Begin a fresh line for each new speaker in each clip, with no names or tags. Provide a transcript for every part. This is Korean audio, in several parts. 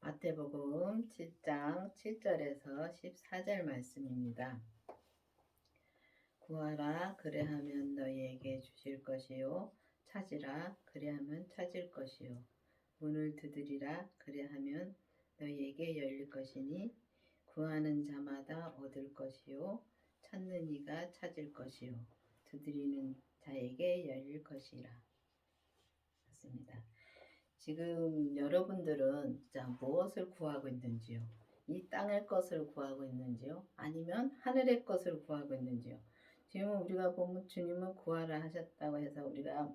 마태복음 7장 7절에서 14절 말씀입니다. 구하라 그래하면 너희에게 주실 것이요 찾으라 그래하면 찾을 것이요 문을 두드리라 그래하면 너희에게 열릴 것이니 구하는 자마다 얻을 것이요 찾는 이가 찾을 것이요 두드리는 자에게 열릴 것이라. 맞습니다. 지금 여러분들은 진짜 무엇을 구하고 있는지요? 이 땅의 것을 구하고 있는지요? 아니면 하늘의 것을 구하고 있는지요? 지금 우리가 보면 주님은 구하라 하셨다고 해서 우리가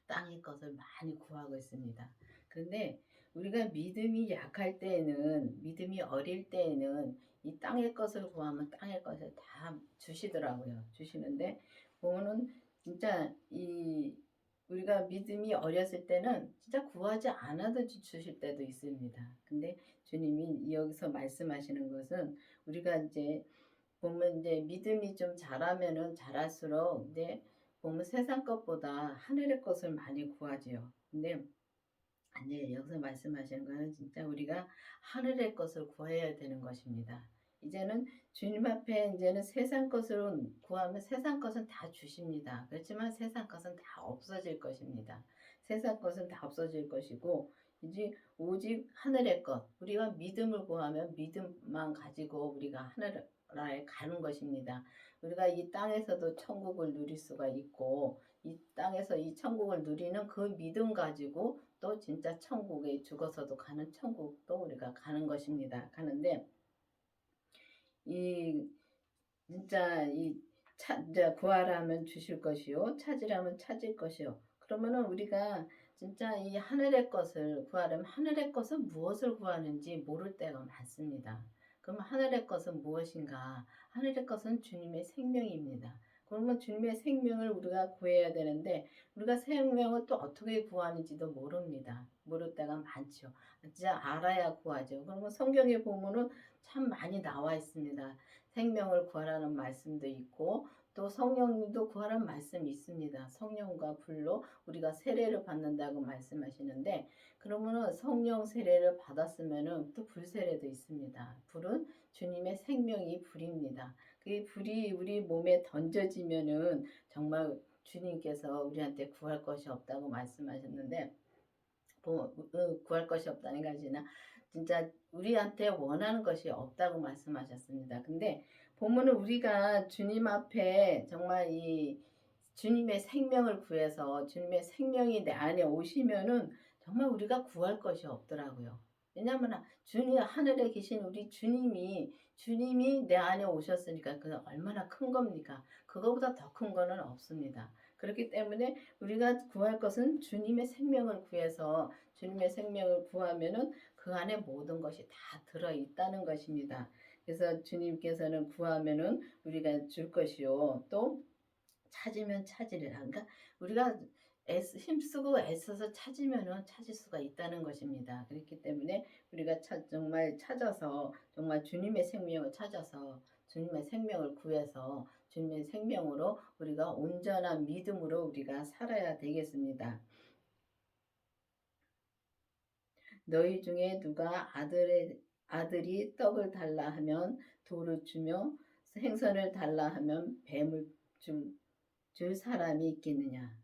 땅의 것을 많이 구하고 있습니다. 그런데 우리가 믿음이 약할 때에는, 믿음이 어릴 때에는 이 땅의 것을 구하면 땅의 것을 다 주시더라고요. 주시는데 보면은 진짜 우리가 믿음이 어렸을 때는 진짜 구하지 않아도 주실 때도 있습니다. 근데 주님이 여기서 말씀하시는 것은 우리가 이제 보면 이제 믿음이 좀 자라면은 자랄수록 이제 보면 세상 것보다 하늘의 것을 많이 구하지요. 근데 이제 여기서 말씀하시는 거는 진짜 우리가 하늘의 것을 구해야 되는 것입니다. 이제는 주님 앞에 이제는 세상 것을 구하면 세상 것은 다 주십니다. 그렇지만 세상 것은 다 없어질 것입니다. 세상 것은 다 없어질 것이고 이제 오직 하늘의 것, 우리가 믿음을 구하면 믿음만 가지고 우리가 하늘나라에 가는 것입니다. 우리가 이 땅에서도 천국을 누릴 수가 있고 이 땅에서 이 천국을 누리는 그 믿음 가지고 또 진짜 천국에 죽어서도 가는 천국도 우리가 가는 것입니다. 가는데 이 진짜 이자 구하라면 주실 것이요 찾으라면 찾을 것이요. 그러면은 우리가 진짜 이 하늘의 것을 구하려면 하늘의 것은 무엇을 구하는지 모를 때가 많습니다. 그럼 하늘의 것은 무엇인가? 하늘의 것은 주님의 생명입니다. 그러면 주님의 생명을 우리가 구해야 되는데 우리가 생명을 또 어떻게 구하는지도 모릅니다. 모를 때가 많죠. 진짜 알아야 구하죠. 그러면 성경에 보면은 참 많이 나와 있습니다. 생명을 구하라는 말씀도 있고 또 성령님도 구하라는 말씀이 있습니다. 성령과 불로 우리가 세례를 받는다고 말씀하시는데 그러면은 성령 세례를 받았으면은 또 불 세례도 있습니다. 불은 주님의 생명이 불입니다. 그 불이 우리 몸에 던져지면은 정말 주님께서 우리한테 구할 것이 없다고 말씀하셨는데 구할 것이 없다는 게 아니라 진짜 우리한테 원하는 것이 없다고 말씀하셨습니다. 근데 보면은 우리가 주님 앞에 정말 이 주님의 생명을 구해서 주님의 생명이 내 안에 오시면은 정말 우리가 구할 것이 없더라고요. 왜냐하면 주님 하늘에 계신 우리 주님이 내 안에 오셨으니까 그 얼마나 큰 겁니까? 그거보다 더 큰 거는 없습니다. 그렇기 때문에 우리가 구할 것은 주님의 생명을 구해서 주님의 생명을 구하면은 그 안에 모든 것이 다 들어 있다는 것입니다. 그래서 주님께서는 구하면은 우리가 줄 것이요. 또 찾으면 찾으리라. 그러니까 우리가 힘쓰고 애써서 찾으면은 찾을 수가 있다는 것입니다. 그렇기 때문에 우리가 정말 찾아서 정말 주님의 생명을 찾아서 주님의 생명을 구해서 주님의 생명으로 우리가 온전한 믿음으로 우리가 살아야 되겠습니다. 너희 중에 누가 아들이 떡을 달라 하면 돌을 주며 생선을 달라 하면 뱀을 줄 사람이 있겠느냐.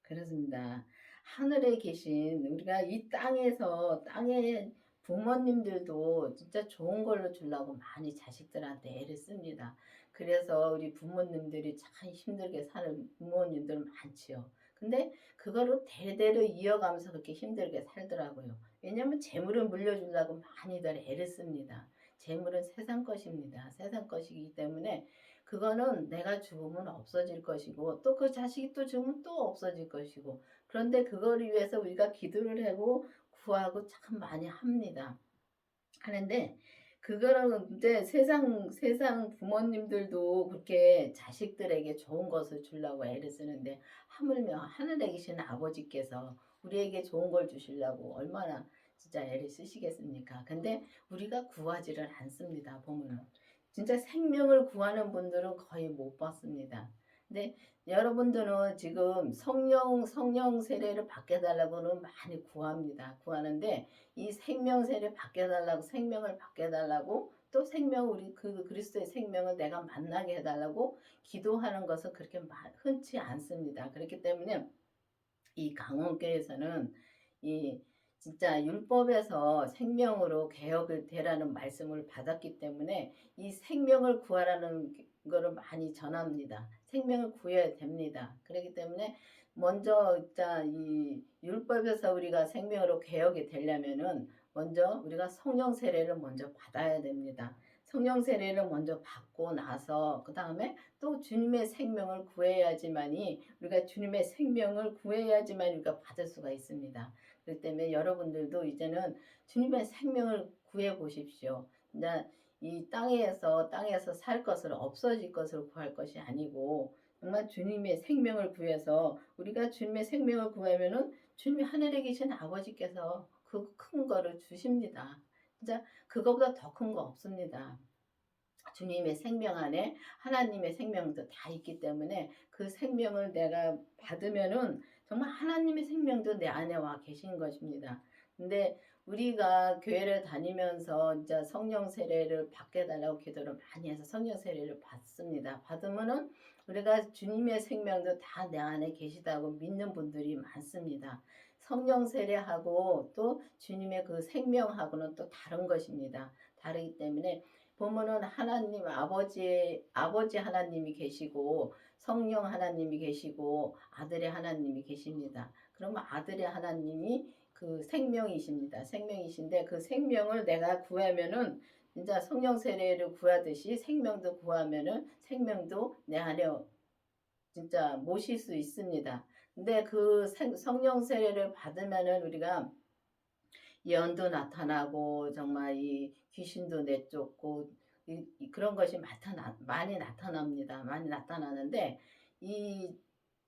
그렇습니다. 하늘에 계신 우리가 이 땅의 부모님들도 진짜 좋은 걸로 주려고 많이 자식들한테 애를 씁니다. 그래서 우리 부모님들이 참 힘들게 사는 부모님들 많지요. 근데 그거를 대대로 이어가면서 그렇게 힘들게 살더라고요. 왜냐하면 재물을 물려주려고 많이들 애를 씁니다. 재물은 세상 것입니다. 세상 것이기 때문에 그거는 내가 죽으면 없어질 것이고 또 그 자식이 또 죽으면 또 없어질 것이고 그런데 그거를 위해서 우리가 기도를 하고 구하고 참 많이 합니다. 하는데 그거는 이제 세상 부모님들도 그렇게 자식들에게 좋은 것을 주려고 애를 쓰는데 하물며 하늘에 계신 아버지께서 우리에게 좋은 걸 주시려고 얼마나 진짜 애를 쓰시겠습니까? 근데 우리가 구하지를 않습니다. 보면은 진짜 생명을 구하는 분들은 거의 못 봤습니다. 근데 여러분들은 지금 성령 세례를 받게 달라고는 많이 구합니다. 구하는데 이 생명 세례 받게 달라고 생명을 받게 달라고 또 생명 우리 그 그리스도의 생명을 내가 만나게 해달라고 기도하는 것은 그렇게 흔치 않습니다. 그렇기 때문에 이 강원교에서는 이 진짜 율법에서 생명으로 개혁을 되라는 말씀을 받았기 때문에 이 생명을 구하라는 거를 많이 전합니다. 생명을 구해야 됩니다. 그렇기 때문에 먼저 진짜 이 율법에서 우리가 생명으로 개혁이 되려면은 먼저 우리가 성령 세례를 먼저 받아야 됩니다. 성령 세례를 먼저 받고 나서 그 다음에 또 주님의 생명을 구해야지만이 우리가 주님의 생명을 구해야지만 우리가 받을 수가 있습니다. 그렇기 때문에 여러분들도 이제는 주님의 생명을 구해 보십시오. 이제 이 땅에서 살 것을 없어질 것을 구할 것이 아니고 정말 주님의 생명을 구해서 우리가 주님의 생명을 구하면은 주님이 하늘에 계신 아버지께서 그 큰 거를 주십니다. 진짜 그거보다 더 큰 거 없습니다. 주님의 생명 안에 하나님의 생명도 다 있기 때문에 그 생명을 내가 받으면은 정말 하나님의 생명도 내 안에 와 계신 것입니다. 근데 우리가 교회를 다니면서 이제 성령 세례를 받게 해달라고 기도를 많이 해서 성령 세례를 받습니다. 받으면은 우리가 주님의 생명도 다 내 안에 계시다고 믿는 분들이 많습니다. 성령 세례하고 또 주님의 그 생명하고는 또 다른 것입니다. 다르기 때문에 보면은 하나님 아버지 하나님이 계시고 성령 하나님이 계시고 아들의 하나님이 계십니다. 그러면 아들의 하나님이 그 생명이십니다. 생명이신데 그 생명을 내가 구하면은 진짜 성령 세례를 구하듯이 생명도 구하면은 생명도 내 안에 진짜 모실 수 있습니다. 근데 그 성령 세례를 받으면은 우리가 예언도 나타나고 정말 이 귀신도 내쫓고 그런 것이 많이 나타납니다. 많이 나타나는데 이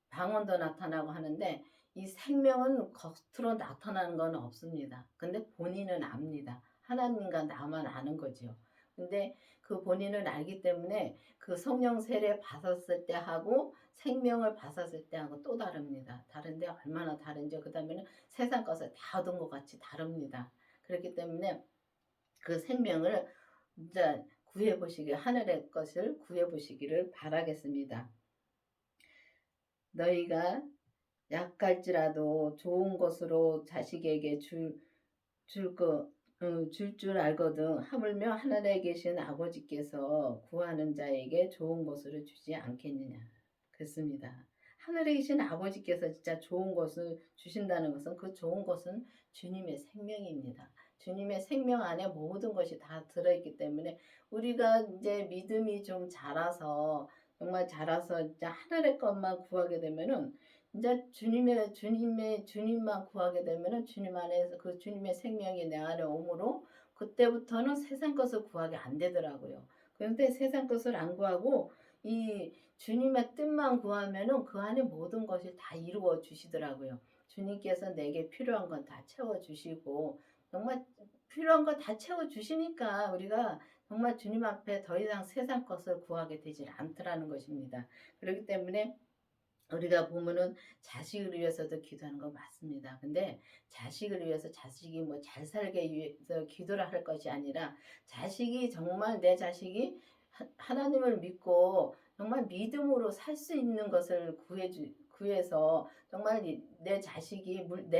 방언도 나타나고 하는데 이 생명은 겉으로 나타나는 건 없습니다. 근데 본인은 압니다. 하나님과 나만 아는 거죠. 근데 그 본인은 알기 때문에 그 성령 세례 받았을 때 하고 생명을 받았을 때 하고 또 다릅니다. 다른데 얼마나 다른지 그 다음에는 세상 것을 다 얻은 것 같이 다릅니다. 그렇기 때문에 그 생명을 진짜 하늘의 것을 구해보시기를 바라겠습니다. 너희가 약할지라도 좋은 것으로 자식에게 줄 알거든 하물며 하늘에 계신 아버지께서 구하는 자에게 좋은 것을 주지 않겠느냐. 그렇습니다. 하늘에 계신 아버지께서 진짜 좋은 것을 주신다는 것은 그 좋은 것은 주님의 생명입니다. 주님의 생명 안에 모든 것이 다 들어있기 때문에 우리가 이제 믿음이 좀 자라서 정말 자라서 이제 하늘의 것만 구하게 되면은 이제 주님만 구하게 되면은 주님 안에서 그 주님의 생명이 내 안에 오므로 그때부터는 세상 것을 구하게 안 되더라고요. 그런데 세상 것을 안 구하고 이 주님의 뜻만 구하면은 그 안에 모든 것이 다 이루어 주시더라고요. 주님께서 내게 필요한 건 다 채워 주시고 정말 필요한 거 다 채워 주시니까 우리가 정말 주님 앞에 더 이상 세상 것을 구하게 되질 않더라는 것입니다. 그렇기 때문에 우리가 보면은 자식을 위해서도 기도하는 거 맞습니다. 근데 자식을 위해서 자식이 뭐 잘 살게 위해서 기도를 할 것이 아니라 자식이 정말 내 자식이 하나님을 믿고 정말 믿음으로 살 수 있는 것을 구해서 정말 내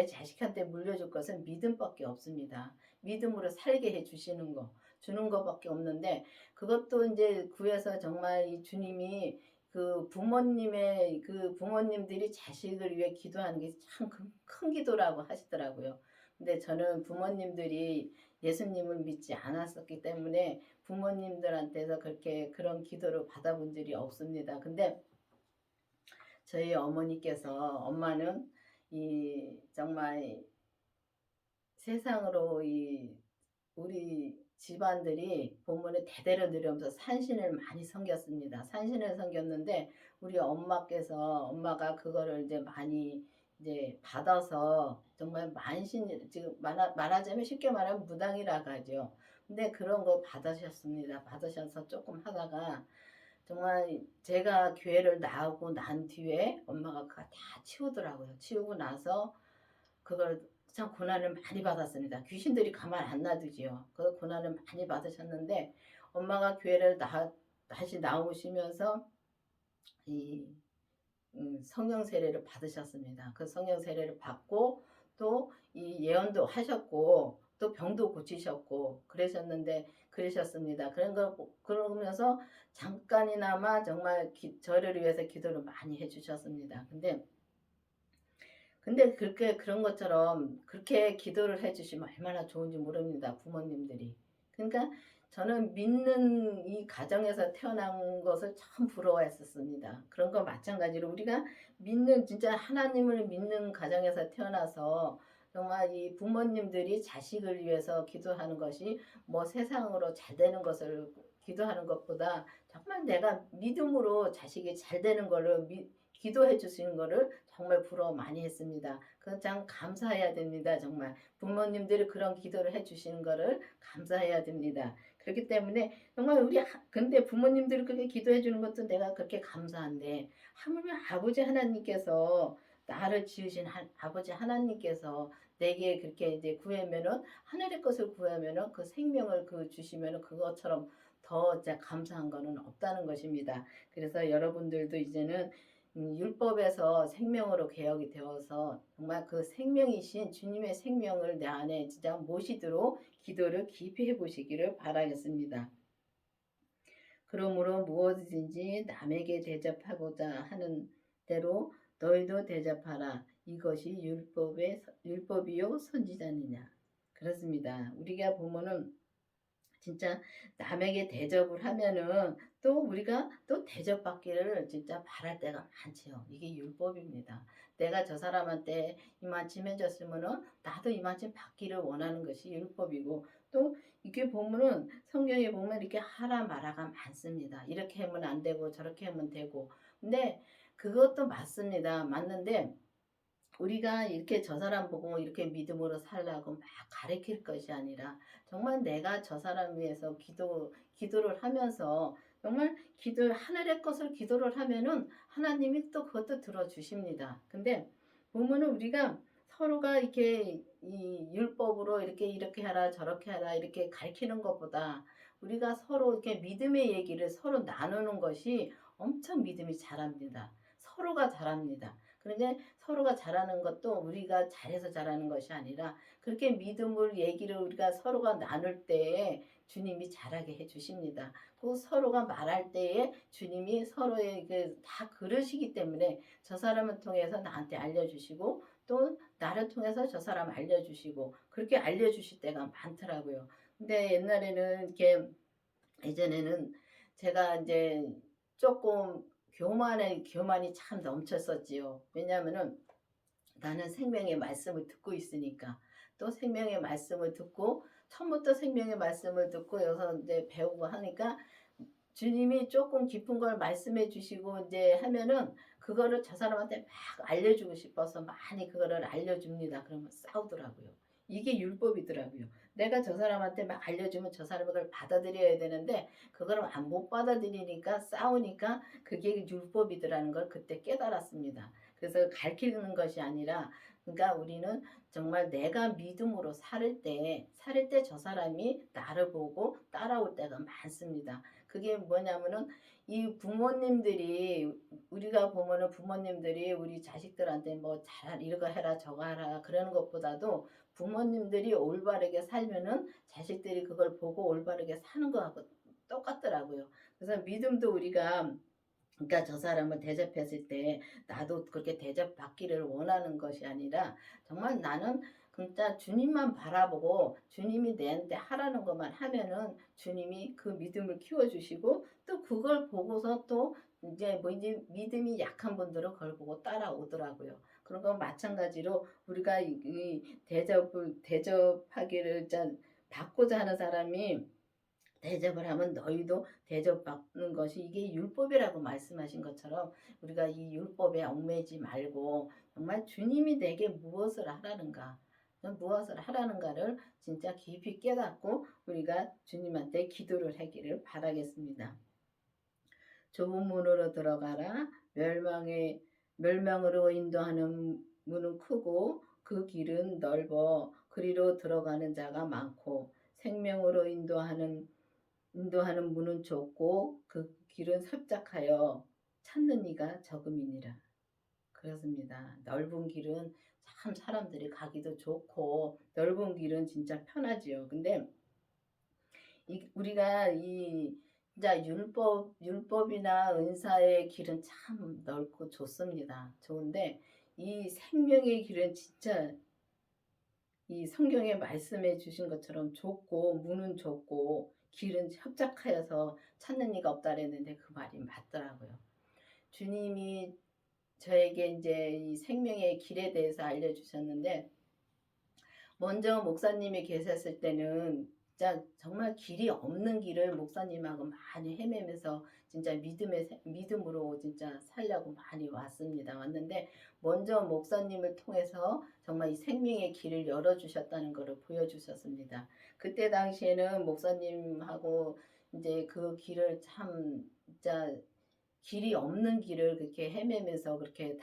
자식한테 물려줄 것은 믿음밖에 없습니다. 믿음으로 살게 해 주시는 거, 주는 것밖에 없는데 그것도 이제 구해서 정말 이 주님이 그 부모님들이 자식을 위해 기도하는 게 참 큰 기도라고 하시더라고요. 근데 저는 부모님들이 예수님을 믿지 않았었기 때문에 부모님들한테서 그렇게 그런 기도를 받아본 적이 없습니다. 근데 저희 엄마는 이 정말 세상으로 우리 집안들이 보면은 대대로 내려오면서 산신을 많이 섬겼습니다. 산신을 섬겼는데 우리 엄마가 그거를 이제 많이 이제 받아서 정말 만신 지금 말하자면 쉽게 말하면 무당이라고 하죠. 근데 그런 거 받으셨습니다. 받으셔서 조금 하다가 정말 제가 교회를 나오고 난 뒤에 엄마가 그거 다 치우더라고요. 치우고 나서 그걸 참 고난을 많이 받았습니다. 귀신들이 가만 안 놔두지요. 그 고난을 많이 받으셨는데 엄마가 교회를 다시 나오시면서 이 성령 세례를 받으셨습니다. 그 성령 세례를 받고 또 이 예언도 하셨고 또 병도 고치셨고 그러셨습니다. 그러면서 잠깐이나마 정말 저를 위해서 기도를 많이 해주셨습니다. 근데 그렇게 그런 것처럼 그렇게 기도를 해주시면 얼마나 좋은지 모릅니다. 부모님들이. 그러니까 저는 믿는 이 가정에서 태어난 것을 참 부러워했었습니다. 그런 거 마찬가지로 우리가 진짜 하나님을 믿는 가정에서 태어나서 정말 이 부모님들이 자식을 위해서 기도하는 것이 뭐 세상으로 잘 되는 것을 기도하는 것보다 정말 내가 믿음으로 자식이 잘 되는 거를 기도해 주시는 거를 정말 부러워 많이 했습니다. 그건 참 감사해야 됩니다. 정말 부모님들이 그런 기도를 해 주시는 거를 감사해야 됩니다. 그렇기 때문에 정말 근데 부모님들이 그렇게 기도해 주는 것도 내가 그렇게 감사한데 하물며 아버지 하나님께서 나를 지으신 아버지 하나님께서 내게 그렇게 이제 구하면은 하늘의 것을 구하면은 그 생명을 주시면은 그것처럼 더 진짜 감사한 거는 없다는 것입니다. 그래서 여러분들도 이제는 율법에서 생명으로 개혁이 되어서 정말 그 생명이신 주님의 생명을 내 안에 진짜 모시도록 기도를 깊이 해보시기를 바라겠습니다. 그러므로 무엇이든지 남에게 대접하고자 하는 대로 너희도 대접하라. 이것이 율법이요 선지자니냐. 그렇습니다. 우리가 보면은 진짜 남에게 대접을 하면은 또 우리가 또 대접받기를 진짜 바랄 때가 많지요. 이게 율법입니다. 내가 저 사람한테 이만큼 해줬으면은 나도 이만큼 받기를 원하는 것이 율법이고 또 이게 보면은 성경에 보면 이렇게 하라 마라가 많습니다. 이렇게 하면 안 되고 저렇게 하면 되고 근데 그것도 맞습니다. 맞는데 우리가 이렇게 저 사람 보고 이렇게 믿음으로 살라고 막 가르칠 것이 아니라 정말 내가 저 사람 위해서 기도를 하면서 정말 하늘의 것을 기도를 하면은 하나님이 또 그것도 들어주십니다. 근데 보면은 우리가 서로가 이렇게 이 율법으로 이렇게 하라 저렇게 하라 이렇게 가르치는 것보다 우리가 서로 이렇게 믿음의 얘기를 서로 나누는 것이 엄청 믿음이 자랍니다. 서로가 자랍니다. 그런데 서로가 잘하는 것도 우리가 잘해서 잘하는 것이 아니라 그렇게 믿음을 얘기를 우리가 서로가 나눌 때에 주님이 잘하게 해주십니다. 그 서로가 말할 때에 주님이 서로에게 다 그러시기 때문에 저 사람을 통해서 나한테 알려주시고 또 나를 통해서 저 사람 알려주시고 그렇게 알려주실 때가 많더라고요. 근데 옛날에는 이렇게 예전에는 제가 이제 조금 교만이 참 넘쳤었지요. 왜냐하면은 나는 생명의 말씀을 듣고 있으니까 또 생명의 말씀을 듣고 처음부터 생명의 말씀을 듣고 여기서 이제 배우고 하니까 주님이 조금 깊은 걸 말씀해 주시고 이제 하면은 그거를 저 사람한테 막 알려주고 싶어서 많이 그거를 알려줍니다. 그러면 싸우더라고요. 이게 율법이더라고요. 내가 저 사람한테 막 알려주면 저 사람이 그걸 받아들여야 되는데 그걸 못 받아들이니까 싸우니까 그게 율법이더라는 걸 그때 깨달았습니다. 그래서 가르치는 것이 아니라 그러니까 우리는 정말 내가 믿음으로 살을 때 저 사람이 나를 보고 따라올 때가 많습니다. 그게 뭐냐면은 이 부모님들이 우리가 보면은 부모님들이 우리 자식들한테 뭐 잘 이거 해라 저거 하라 그러는 것보다도 부모님들이 올바르게 살면은 자식들이 그걸 보고 올바르게 사는 거하고 똑같더라고요. 그래서 믿음도 우리가 그러니까 저 사람을 대접했을 때 나도 그렇게 대접받기를 원하는 것이 아니라 정말 나는 진짜 주님만 바라보고 주님이 내한테 하라는 것만 하면은 주님이 그 믿음을 키워주시고 또 그걸 보고서 또 이제 믿음이 약한 분들은 그걸 보고 따라오더라고요. 그런 건 마찬가지로 우리가 이 대접하기를 받고자 하는 사람이 대접을 하면 너희도 대접받는 것이 이게 율법이라고 말씀하신 것처럼 우리가 이 율법에 얽매이지 말고 정말 주님이 내게 무엇을 하라는가를 진짜 깊이 깨닫고 우리가 주님한테 기도를 하기를 바라겠습니다. 좁은 문으로 들어가라. 멸망으로 인도하는 문은 크고 그 길은 넓어 그리로 들어가는 자가 많고 생명으로 인도하는 문은 좁고 그 길은 협착하여 찾는 이가 적음이니라. 그렇습니다. 넓은 길은 참 사람들이 가기도 좋고 넓은 길은 진짜 편하지요. 근데 우리가 이 진짜 율법이나 은사의 길은 참 넓고 좋습니다. 좋은데 이 생명의 길은 진짜 이 성경에 말씀해 주신 것처럼 좁고 문은 좁고 길은 협착하여서 찾는 이가 없다랬는데 그 말이 맞더라고요. 주님이 저에게 이제 이 생명의 길에 대해서 알려주셨는데 먼저 목사님이 계셨을 때는 진짜 정말 길이 없는 길을 목사님하고 많이 헤매면서 진짜 믿음으로 진짜 살려고 많이 왔는데 먼저 목사님을 통해서 정말 이 생명의 길을 열어주셨다는 것을 보여주셨습니다. 그때 당시에는 목사님하고 이제 그 길을 참 진짜 길이 없는 길을 그렇게 헤매면서 그렇게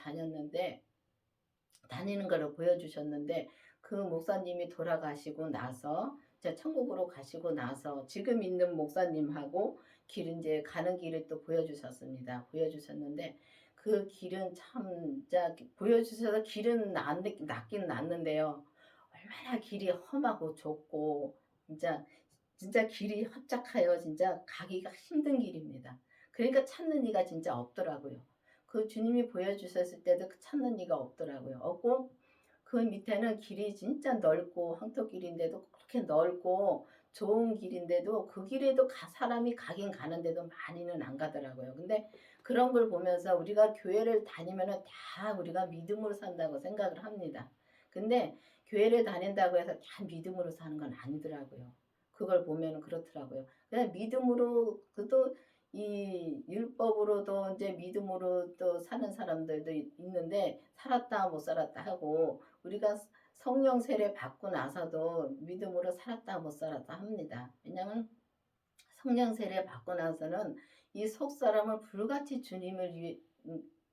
다니는 것을 보여주셨는데 그 목사님이 돌아가시고 나서 이제 천국으로 가시고 나서 지금 있는 목사님하고 길 이제 가는 길을 또 보여주셨는데 그 길은 참 진짜 보여주셔서 길은 낫긴 낫는데요. 얼마나 길이 험하고 좁고 진짜 길이 협착하여 진짜 가기가 힘든 길입니다. 그러니까 찾는 이가 진짜 없더라고요. 그 주님이 보여주셨을 때도 찾는 이가 없더라고요. 없고 그 밑에는 길이 진짜 넓고 황토길인데도 그렇게 넓고 좋은 길인데도 그 길에도 사람이 가긴 가는데도 많이는 안 가더라고요. 근데 그런 걸 보면서 우리가 교회를 다니면은 다 우리가 믿음으로 산다고 생각을 합니다. 근데 교회를 다닌다고 해서 다 믿음으로 사는 건 아니더라고요. 그걸 보면 그렇더라고요. 그냥 믿음으로 그도 이 율법으로도 이제 믿음으로 또 사는 사람들도 있는데 살았다 못 살았다 하고 우리가 성령 세례 받고 나서도 믿음으로 살았다 못 살았다 합니다. 왜냐하면 성령 세례 받고 나서는 이 속사람을 불같이 주님을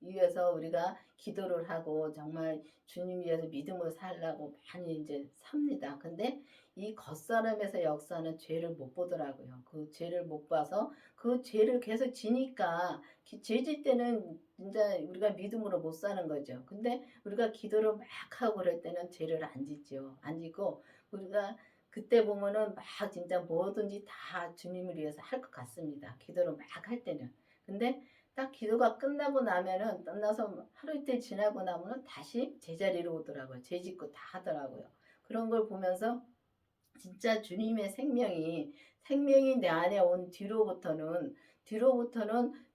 위해서 우리가 기도를 하고 정말 주님 위해서 믿음으로 살라고 많이 이제 삽니다. 근데 이 겉사람에서 역사는 죄를 못 보더라고요. 그 죄를 못 봐서 그 죄를 계속 지니까 죄질 때는 진짜 우리가 믿음으로 못 사는 거죠. 근데 우리가 기도를 막 하고 그럴 때는 죄를 안 짓죠. 안 짓고 우리가 그때 보면은 막 진짜 뭐든지 다 주님을 위해서 할 것 같습니다. 기도를 막 할 때는. 근데 딱 기도가 끝나서 하루 이틀 지나고 나면은 다시 제자리로 오더라고요. 죄 짓고 다 하더라고요. 그런 걸 보면서 진짜 주님의 생명이 내 안에 온 뒤로부터는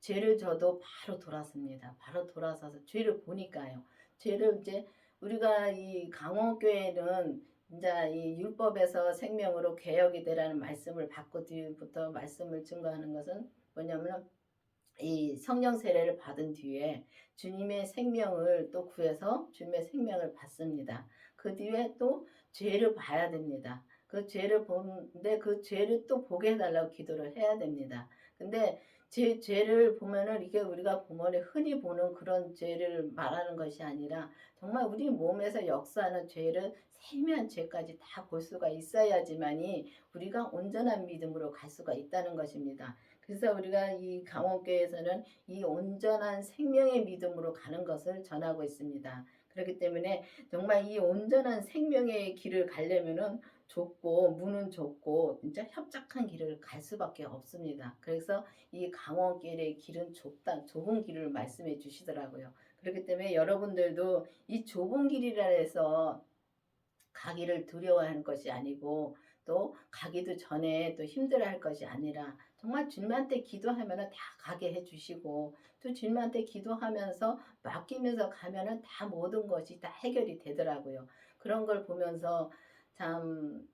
죄를 져도 바로 돌았습니다. 바로 돌아서서 죄를 보니까요. 죄를 이제 우리가 이 강원교회는 이제 이 율법에서 생명으로 개혁이 되라는 말씀을 받고 뒤부터 말씀을 증거하는 것은 뭐냐면 이 성령 세례를 받은 뒤에 주님의 생명을 또 구해서 주님의 생명을 받습니다. 그 뒤에 또 죄를 봐야 됩니다. 그 죄를 보는데 그 죄를 또 보게 해달라고 기도를 해야 됩니다. 근데 죄를 보면은 이게 우리가 보면 흔히 보는 그런 죄를 말하는 것이 아니라 정말 우리 몸에서 역사하는 죄를 세미한 죄까지 다 볼 수가 있어야지만이 우리가 온전한 믿음으로 갈 수가 있다는 것입니다. 그래서 우리가 이 강원교회에서는 이 온전한 생명의 믿음으로 가는 것을 전하고 있습니다. 그렇기 때문에 정말 이 온전한 생명의 길을 가려면은 문은 좁고 진짜 협착한 길을 갈 수밖에 없습니다. 그래서 이 강원길의 길은 좁은 길을 말씀해 주시더라고요. 그렇기 때문에 여러분들도 이 좁은 길이라 해서 가기를 두려워하는 것이 아니고 또 가기도 전에 또 힘들어할 것이 아니라 정말 주님한테 기도하면은 다 가게 해주시고 또 주님한테 기도하면서 맡기면서 가면은 다 모든 것이 다 해결이 되더라고요. 그런 걸 보면서 참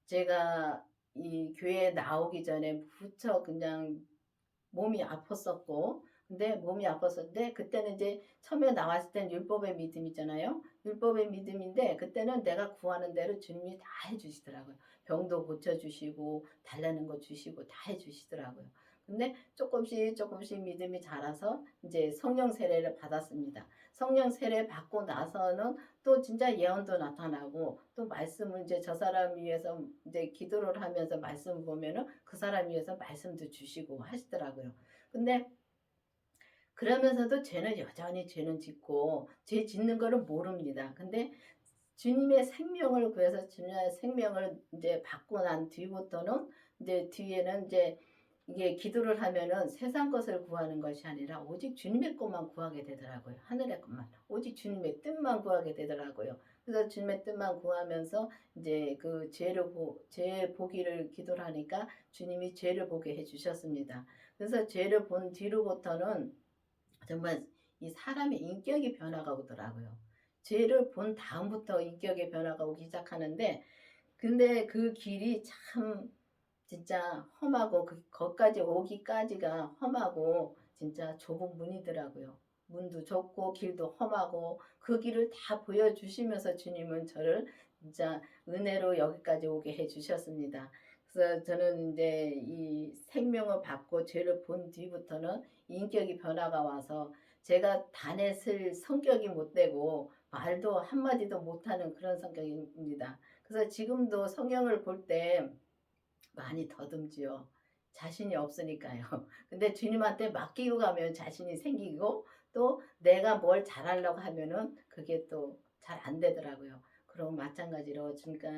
제가 이 교회에 나오기 전에 무척 그냥 몸이 아팠었고 근데 몸이 아팠었는데 그때는 이제 처음에 나왔을 땐 율법의 믿음이잖아요. 율법의 믿음인데 그때는 내가 구하는 대로 주님이 다 해주시더라고요. 병도 고쳐주시고 달라는 거 주시고 다 해주시더라고요. 근데 조금씩 믿음이 자라서 이제 성령 세례를 받았습니다. 성령 세례 받고 나서는 또 진짜 예언도 나타나고 또 말씀을 이제 저 사람 위해서 이제 기도를 하면서 말씀 보면은 그 사람 위해서 말씀도 주시고 하시더라고요. 근데 그러면서도 죄는 여전히 죄는 짓고 죄 짓는 거를 모릅니다. 근데 주님의 생명을 구해서 주님의 생명을 이제 받고 난 뒤부터는 이제 뒤에는 이제 이게 기도를 하면은 세상 것을 구하는 것이 아니라 오직 주님의 것만 구하게 되더라고요. 하늘의 것만. 오직 주님의 뜻만 구하게 되더라고요. 그래서 주님의 뜻만 구하면서 이제 그 죄 보기를 기도를 하니까 주님이 죄를 보게 해 주셨습니다. 그래서 죄를 본 뒤로부터는 정말 이 사람의 인격이 변화가 오더라고요. 죄를 본 다음부터 인격의 변화가 오기 시작하는데 근데 그 길이 참 진짜 험하고 거기까지 오기까지가 험하고 진짜 좁은 문이더라고요. 문도 좁고 길도 험하고 그 길을 다 보여주시면서 주님은 저를 진짜 은혜로 여기까지 오게 해주셨습니다. 그래서 저는 이제 이 생명을 받고 죄를 본 뒤부터는 인격이 변화가 와서 제가 단에 쓸 성격이 못 되고 말도 한마디도 못하는 그런 성격입니다. 그래서 지금도 성경을 볼때 많이 더듬지요. 자신이 없으니까요. 근데 주님한테 맡기고 가면 자신이 생기고 또 내가 뭘 잘하려고 하면은 그게 또 잘 안 되더라고요. 그럼 마찬가지로 그러니까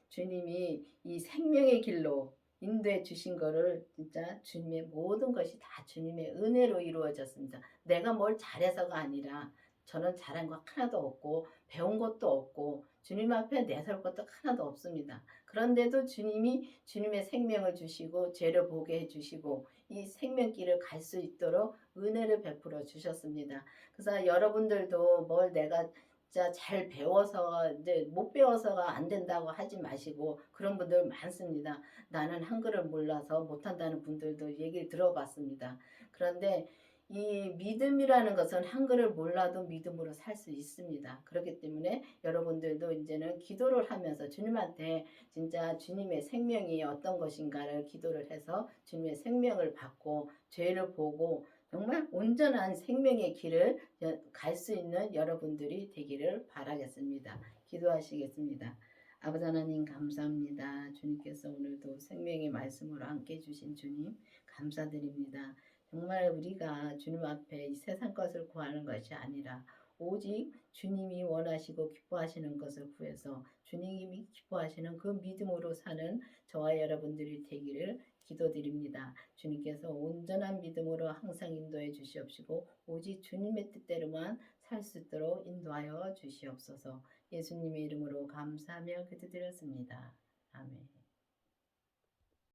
주님이 이 생명의 길로 인도해 주신 거를 진짜 주님의 모든 것이 다 주님의 은혜로 이루어졌습니다. 내가 뭘 잘해서가 아니라 저는 잘한 거 하나도 없고 배운 것도 없고 주님 앞에 내설 것도 하나도 없습니다. 그런데도 주님이 주님의 생명을 주시고 죄를 보게 해주시고 이 생명길을 갈 수 있도록 은혜를 베풀어 주셨습니다. 그래서 여러분들도 뭘 내가 진짜 잘 배워서 이제 못 배워서가 안 된다고 하지 마시고 그런 분들 많습니다. 나는 한글을 몰라서 못한다는 분들도 얘기를 들어봤습니다. 그런데 이 믿음이라는 것은 한글을 몰라도 믿음으로 살 수 있습니다. 그렇기 때문에 여러분들도 이제는 기도를 하면서 주님한테 진짜 주님의 생명이 어떤 것인가를 기도를 해서 주님의 생명을 받고 죄를 보고 정말 온전한 생명의 길을 갈 수 있는 여러분들이 되기를 바라겠습니다. 기도하시겠습니다. 아버지 하나님 감사합니다. 주님께서 오늘도 생명의 말씀으로 함께 해주신 주님 감사드립니다. 정말 우리가 주님 앞에 이 세상 것을 구하는 것이 아니라 오직 주님이 원하시고 기뻐하시는 것을 구해서 주님이 기뻐하시는 그 믿음으로 사는 저와 여러분들이 되기를 기도드립니다. 주님께서 온전한 믿음으로 항상 인도해 주시옵시고 오직 주님의 뜻대로만 살 수 있도록 인도하여 주시옵소서. 예수님의 이름으로 감사하며 기도드렸습니다. 아멘.